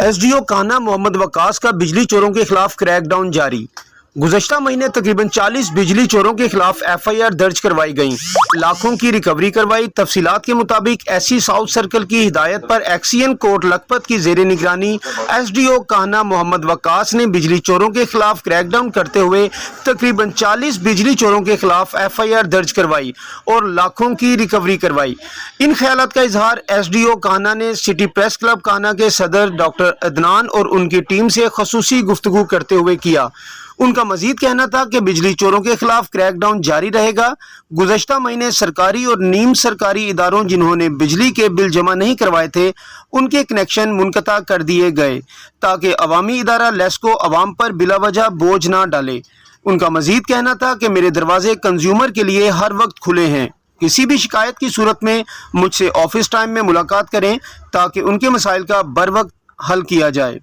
SDO Kanha Mohammad Waqas का बिजली चोरों के खिलाफ क्रैकडाउन जारी। गुज़श्ता महीने तकरीबन 40 बिजली चोरों के खिलाफ एफआईआर दर्ज करवाई गई, लाखों की रिकवरी करवाई। तफसीलात के मुताबिक एससी साउथ सर्कल की हिदायत पर एक्सीएन कोर्ट लखपत की जेर निगरानी एसडीओ कान्हा मोहम्मद वकास ने बिजली चोरों के खिलाफ क्रैकडाउन करते हुए तकरीबन 40 बिजली चोरों के खिलाफ एफआईआर दर्ज करवाई और लाखों की रिकवरी करवाई। इन ख्यालात का इजहार एसडीओ कान्हा ने सिटी प्रेस क्लब कान्हा के सदर डॉक्टर अदनान और उनकी टीम से खसूसी गुफ्तगू करते हुए किया। उनका मजीद कहना था कि बिजली चोरों के खिलाफ क्रैकडाउन जारी रहेगा। गुज़श्ता महीने सरकारी और नीम सरकारी इदारों जिन्होंने बिजली के बिल जमा नहीं करवाए थे, उनके कनेक्शन मुनक़ता कर दिए गए ताकि अवामी इदारा लेस्को अवाम पर बिलावजह बोझ ना डाले। उनका मजीद कहना था कि मेरे दरवाजे कंज्यूमर के लिए हर वक्त खुले हैं। किसी भी शिकायत की सूरत में मुझसे ऑफिस टाइम में मुलाकात करें ताकि उनके मसाइल का बर वक्त हल किया जाए।